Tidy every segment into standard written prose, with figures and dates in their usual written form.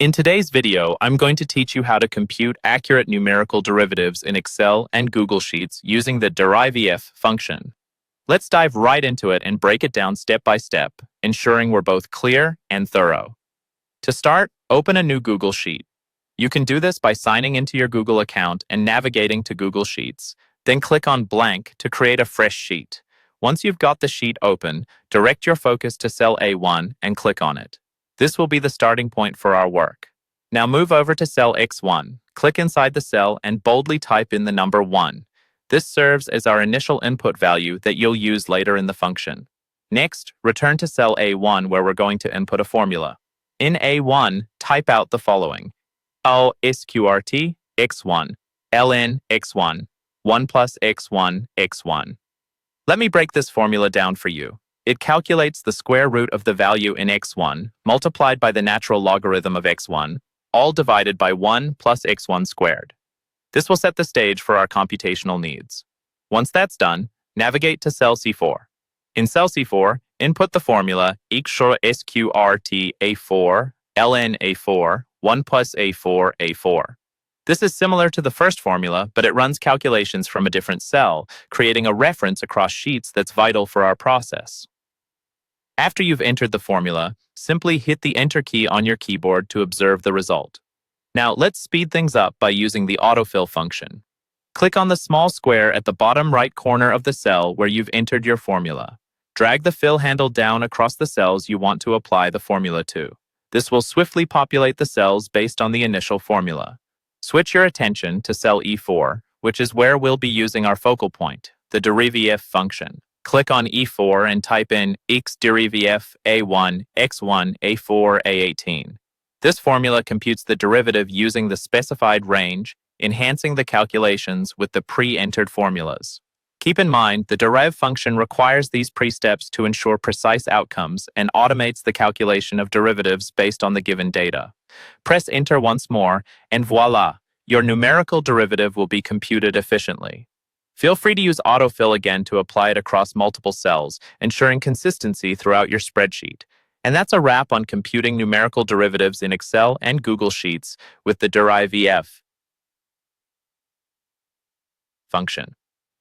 In today's video, I'm going to teach you how to compute accurate numerical derivatives in Excel and Google Sheets using the DERIVF function. Let's dive right into it and break it down step by step, ensuring we're both clear and thorough. To start, open a new Google Sheet. You can do this by signing into your Google account and navigating to Google Sheets. Then click on Blank to create a fresh sheet. Once you've got the sheet open, direct your focus to cell A1 and click on it. This will be the starting point for our work. Now move over to cell X1, click inside the cell and boldly type in the number 1. This serves as our initial input value that you'll use later in the function. Next, return to cell A1 where we're going to input a formula. In A1, type out the following: O sqrt x1, ln x1, 1 plus x1, x1. Let me break this formula down for you. It calculates the square root of the value in x1 multiplied by the natural logarithm of x1, all divided by 1 plus x1 squared. This will set the stage for our computational needs. Once that's done, navigate to cell C4. In cell C4, input the formula sqrt a4 ln a4 1 plus a4 a4. This is similar to the first formula, but it runs calculations from a different cell, creating a reference across sheets that's vital for our process. After you've entered the formula, simply hit the Enter key on your keyboard to observe the result. Now, let's speed things up by using the autofill function. Click on the small square at the bottom right corner of the cell where you've entered your formula. Drag the fill handle down across the cells you want to apply the formula to. This will swiftly populate the cells based on the initial formula. Switch your attention to cell E4, which is where we'll be using our focal point, the DERIVF function. Click on E4 and type in x DERIVF A1, x1, A4, A18. This formula computes the derivative using the specified range, enhancing the calculations with the pre-entered formulas. Keep in mind, the deriv function requires these pre-steps to ensure precise outcomes and automates the calculation of derivatives based on the given data. Press Enter once more, and voila, your numerical derivative will be computed efficiently. Feel free to use autofill again to apply it across multiple cells, ensuring consistency throughout your spreadsheet. And that's a wrap on computing numerical derivatives in Excel and Google Sheets with the DERIVF function.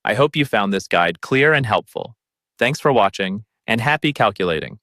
I hope you found this guide clear and helpful. Thanks for watching, and happy calculating.